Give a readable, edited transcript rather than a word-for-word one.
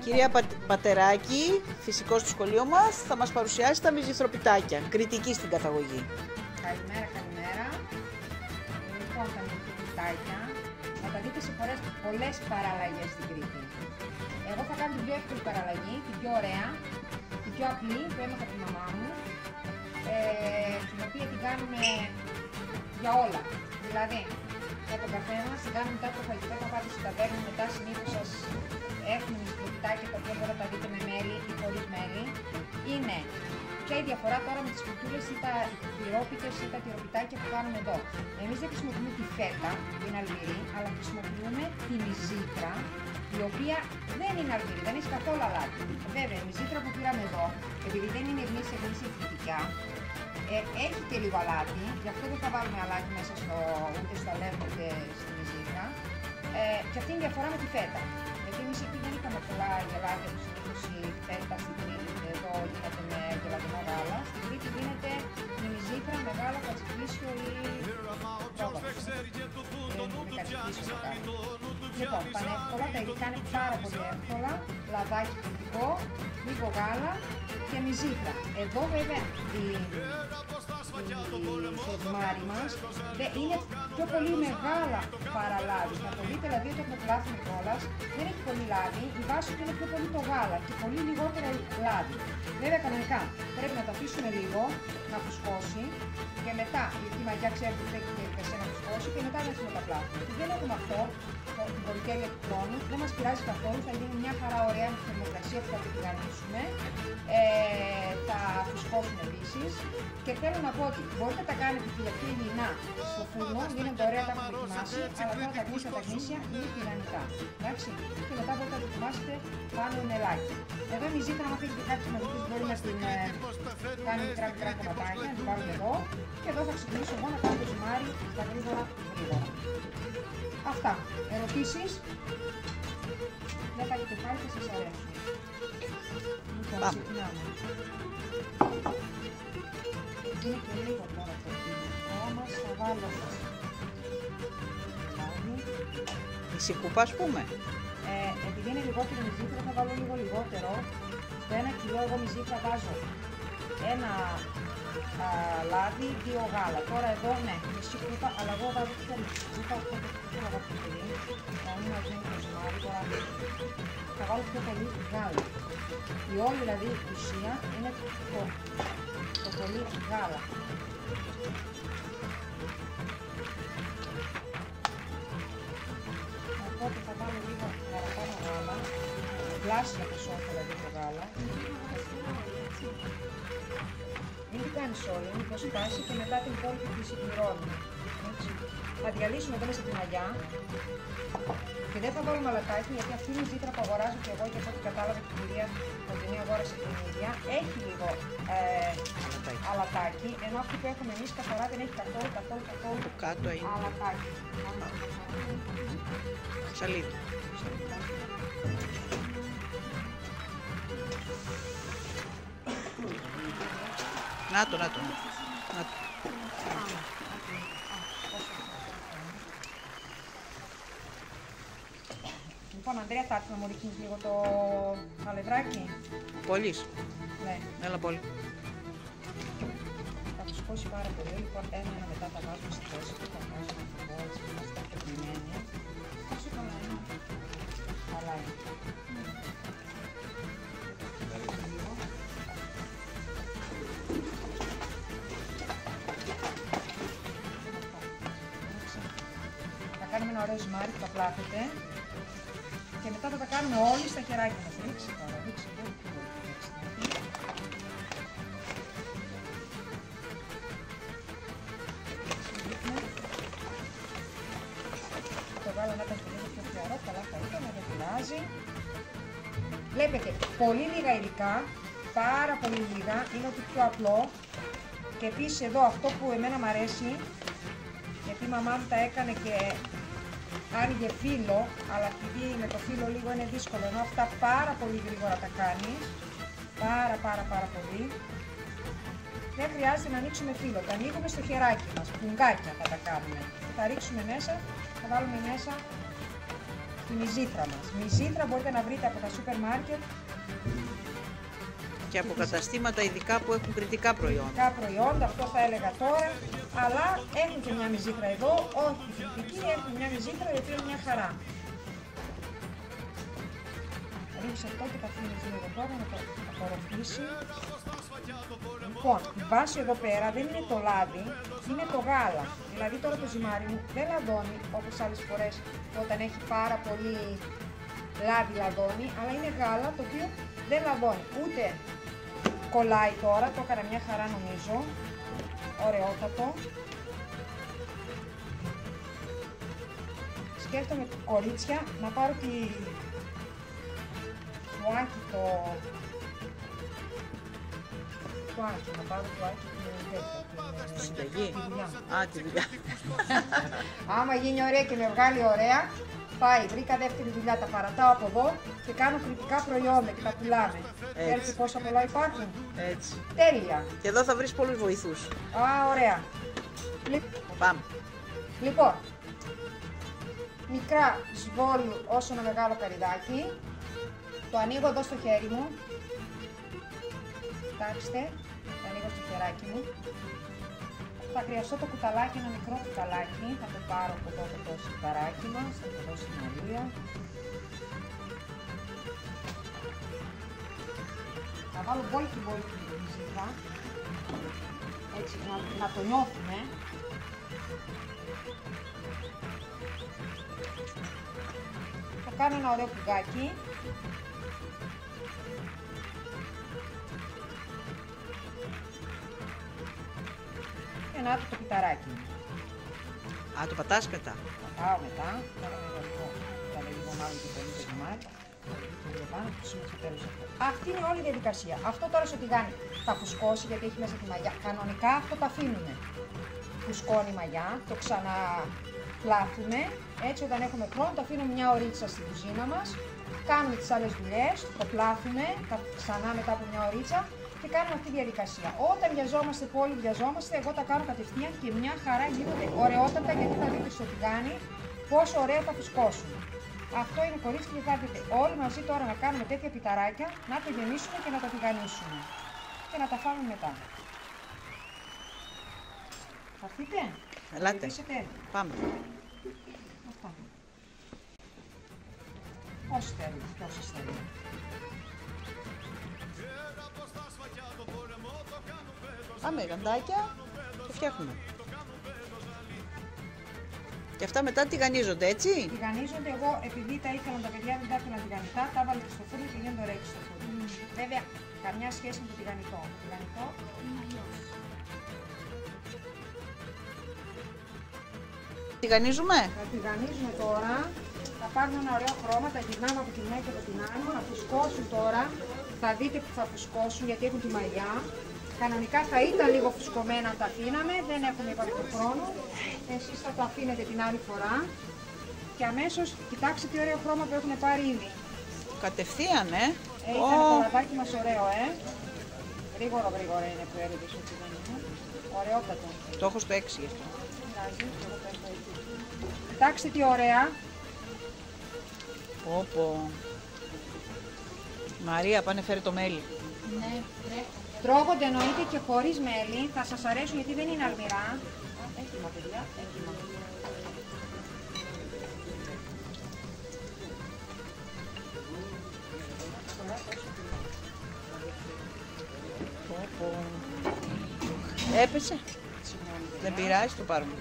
Κυρία Πατεράκη, φυσικός του σχολείου μας, θα μας παρουσιάσει τα μυζηθροπιτάκια, κριτική στην καταγωγή. Καλημέρα, καλημέρα. Λοιπόν, τα μυζηθροπιτάκια θα τα δείτε σε πολλές παραλλαγές στην Κρήτη. Εγώ θα κάνω την πιο εύκολη παραλλαγή, την πιο ωραία, την πιο απλή που έμαθα από τη μαμά μου, την οποία την κάνουμε για όλα. Δηλαδή, για τον καφέ μας, την κάνουμε μετά το φαγητό, θα πάτε στην ταβέρνα, μετά συνήθως σας έχουμε μυζηθροπιτάκια τα οποία μπορείτε να τα δείτε με μέλι ή χωρίς μέλι. Είναι ποια η διαφορά τώρα με τις κουτούλες ή τα τυρόπιτες ή τα τυροπιτάκια που κάνουμε εδώ. Εμείς δεν χρησιμοποιούμε τη φέτα, την αλμυρή, αλλά χρησιμοποιούμε τη μυζήθρα, η οποία δεν είναι αλμυρή, δεν έχει καθόλου αλάτι. Βέβαια, η μυζήθρα που πήραμε εδώ, επειδή δεν είναι εμείς φυτικά, έχει και λίγο αλάτι, γι' αυτό δεν θα βάλουμε αλάτι μέσα ούτε στο αλεύρι ούτε στη μυζήθρα. Και αυτή είναι η διαφορά με τη φέτα. Γιατί εμείς εκεί δεν είχαμε πολλά γελάκια που συνήθως η φέτα στην Κρήτη, εδώ γίνεται με γελατινό γάλα. Στην Κρήτη γίνεται με μυζήθρα, με γάλα, κατσιφλίσιο ή πρόβατο. Με κατσιφλίσιο το κάνουμε. Λοιπόν, πανεύκολα, τα υλικά είναι πάρα πολύ εύκολα. Λαδάκι κριτικό, λίγο γάλα και μυζήθρα. Εδώ βέβαια η σεδμάρι μας είναι πιο πολύ μεγάλα παρά λάδι. Θα το δείτε δηλαδή όταν το πλάθουμε κιόλας, δεν έχει πολύ λάδι, η βάση του είναι πιο πολύ το γάλα και πολύ λιγότερο λάδι. Βέβαια κανονικά πρέπει να το αφήσουμε λίγο να φουσκώσει και μετά, γιατί η μαγιά ξέρετε ότι έχει διαδικασία να φουσκώσει και μετά να έχουμε τα πλάθουμε. Και δεν έχουμε αυτό, την πολυτέλεια του χρόνου, δεν μας πειράζει καθόλου, θα γίνει μια χαρά ωραία με τη θερμοκρασία που θα την τηγανίσουμε. Θα φουσκώσουν επίσης και θέλω να πω ότι μπορείτε να τα κάνετε και για πιο υγιεινά στο φούρνο, γίνονται ωραία, τα έχουμε δοκιμάσει, αλλά τώρα τα γνήσια τα γνήσια είναι τηγανιτά. Εντάξει, και μετά μπορείτε να δοκιμάσετε πάνω νελάκι. Εδώ η μυζήθρα, αν θέλετε κάτι σημαντικό, μπορεί να την κάνει μικρά κομματάκια, να την πάρουμε εδώ και εδώ θα ξεκινήσω εγώ να κάνω το ζυμάρι στα γρήγορα. Αυτά. Ερωτήσεις? Δεν θα έχετε χάρη και σας αρέσουν. Λοιπόν, ξεκινάμε. Είναι και λίγο τώρα το δικό μας, θα βάλω μισή κούπα ας πούμε. Επειδή είναι λιγότερο μυζήθρα θα βάλω λίγο λιγότερο. Στο 1 κιλό εγώ μυζήθρα βάζω ένα λάδι, 2 γάλα. Τώρα εδώ ναι, μισή κούπα, αλλά εγώ βάζω πιο μισή κούπα, οπότε δεν θα βάλω πιο πολύ. Θα μην μας γίνει το ζυμάρι, τώρα θα βάλω πιο πολύ γάλα. Η όλη δηλαδή ουσία είναι το πολύ γάλα. Οπότε θα βάλω λίγο παραπάνω γάλα, πλάσια ποσότητα δηλαδή το γάλα. Μην την κάνεις όλη, μην το σπάσει και μετά την υπόλοιπη τη συμπληρώνουμε. Θα διαλύσουμε εδώ μέσα τη μαγιά και δεν θα βάλουμε αλατάκι, γιατί αυτή είναι η μυζήθρα που αγοράζω και εγώ και από ό,τι κατάλαβα την κυρία Κοντινή αγόρασε την ίδια. Έχει λίγο αλατάκι, ενώ αυτή που έχουμε εμείς καθαρά δεν έχει καθόλου Το κάτω είναι αλατάκι. σαλίδι. Να το. Λοιπόν, Ανδρέα, θα έρθει να μου ρίχνεις λίγο το αλευράκι. Πολύς. Ναι. Έλα πολύ. Θα φουσκώσει πάρα πολύ. Λοιπόν, ένα μετά θα βάζουμε στη θέση του. Θα βάζουμε αυτό έτσι που είμαστε αφαιρημένοι. Πόσο καλά είναι. Καλά είναι. Θα κάνουμε ένα ωραίο ζυμάρι που θα πλάθετε. Και μετά θα τα κάνουμε όλοι στα χεράκια μας. Ρίξε τώρα, ρίξε εδώ. Το γάλα να ήταν λίγο πιο φλωρό, καλά θα ήταν, δεν πειράζει. Βλέπετε, πολύ λίγα υλικά, πάρα πολύ λίγα, είναι ότι πιο απλό. Και επίσης εδώ αυτό που εμένα μου αρέσει, γιατί η μαμά μου τα έκανε και άνοιγε φύλλο, αλλά επειδή με το φύλλο λίγο είναι δύσκολο, ενώ αυτά πάρα πολύ γρήγορα τα κάνει, πάρα πολύ. Δεν χρειάζεται να ανοίξουμε φύλλο, τα ανοίγουμε στο χεράκι μας, πουγγάκια θα τα κάνουμε. Θα ρίξουμε μέσα, θα βάλουμε μέσα τη μυζήθρα μας. Μυζήθρα μπορείτε να βρείτε από τα σούπερ μάρκετ Και από καταστήματα ειδικά που έχουν κριτικά προϊόντα. κριτικά προϊόντα, αυτό θα έλεγα τώρα, αλλά έχουν και μια μυζήθρα εδώ, όχι κριτική, έχουν μια μυζήθρα η οποία είναι μια χαρά. Ρίξε αυτό και τα αφήνεις λίγο τώρα να το απορροφήσει. Λοιπόν, η βάση εδώ πέρα δεν είναι το λάδι, είναι το γάλα. Δηλαδή τώρα το ζυμάρι μου δεν λαδώνει όπως άλλες φορές όταν έχει πάρα πολύ λάδι λαδώνει, αλλά είναι γάλα το οποίο δεν λαδώνει. Ούτε κολλάει τώρα, το έκανα μια χαρά νομίζω, ωραιότατο. Σκέφτομαι κορίτσια να πάρω το άκι να πάρω το άκι Στη συνταγή. τη δουλειά. Α, τη δουλειά. Άμα γίνει ωραία και με βγάλει ωραία, πάει, βρήκα δεύτερη δουλειά, τα παρατάω από εδώ και κάνω κριτικά προϊόντα και τα πουλάμε. Ξέρετε πόσα πολλά υπάρχουν. Έτσι. Τέλεια. Και εδώ θα βρεις πολλούς βοηθούς. Α, ωραία. Πάμε. Λοιπόν, μικρά σβόλου όσο ένα μεγάλο καρυδάκι. Το ανοίγω εδώ στο χέρι μου. Κοιτάξτε, το ανοίγω στο χεράκι μου. Θα χρειαστώ το κουταλάκι, ένα μικρό κουταλάκι. Θα το πάρω από εδώ το σιταράκι μας, θα το δώσω στην Μαρία. Θα βάλω μπόλικη μυζήθρα, έτσι να το νιώθουμε. Θα κάνω ένα ωραίο κουγκάκι. Και να το πιταράκι. Α, το πατάς μετά. Πατάω μετά. Τώρα με λίγο μάλλον και πολύ το ζυμάρι. Αυτή είναι όλη η διαδικασία. Αυτό τώρα στο τηγάνι θα φουσκώσει γιατί έχει μέσα τη μαγιά. Κανονικά αυτό το αφήνουμε. Φουσκώνει η μαγιά, το ξαναπλάθουμε. Έτσι όταν έχουμε χρόνο το αφήνουμε μια ωρίτσα στην κουζίνα μας. Κάνουμε τις άλλες δουλειές, το πλάθουμε ξανά μετά από μια ωρίτσα και κάνουμε αυτή τη διαδικασία. Όταν βιαζόμαστε που όλοι βιαζόμαστε, εγώ τα κάνω κατευθείαν και μια χαρά γίνονται ωραιότατα γιατί θα δείτε στο τηγάνι πόσο ωραία θα φουσκώσουν. Αυτό είναι κορίτσια και θα δείτε όλοι μαζί τώρα να κάνουμε τέτοια πιταράκια, να το γεμίσουμε και να τα τηγανίσουμε. Και να τα φάμε μετά. Θα έρθείτε? Ελάτε. Πάμε. Αυτά. Όσοι θέλουν και όσοι θέλουν. Πάμε γαντάκια και φτιάχνουμε. Και αυτά μετά τηγανίζονται, έτσι. Τηγανίζονται, εγώ επειδή τα ήθελαν τα παιδιά, δεν τα ήθελαν τηγανιτά, τα έβαλα και στο φούρνο και γίνονται ωραία και στο φούρνο. Βέβαια, καμιά σχέση με το τηγανιτό. Το τηγανιτό είναι αλλιώς. Τηγανίζουμε. Θα τηγανίζουμε τώρα, θα πάρουμε ένα ωραίο χρώμα, τα γυρνάμε από τη μια και από την άλλη, θα φουσκώσουν τώρα, θα δείτε που θα φουσκώσουν γιατί έχουν τη μαλλιά. Κανονικά θα ήταν λίγο φουσκωμένα αν τα αφήναμε, δεν έχουμε είπαμε το χρόνο. Εσείς θα το αφήνετε την άλλη φορά και αμέσως κοιτάξτε τι ωραίο χρώμα που έχουν πάρει ήδη. Κατευθείαν, Ήταν το λαδάκι μας ωραίο, Γρήγορα είναι που έρχεται στο τηγανιτό. Ωραιότατο. Το έχω στο 6 γι' αυτό. Κοιτάξτε τι ωραία. Πω. Μαρία, πάνε φέρε το μέλι. Ναι, τρώγονται εννοείται και χωρίς μέλι, θα σας αρέσουν γιατί δεν είναι αλμυρά. Έτοιμα παιδιά, έτοιμα. Πω. Έπεσε. Δεν πειράζει, το πάρουμε.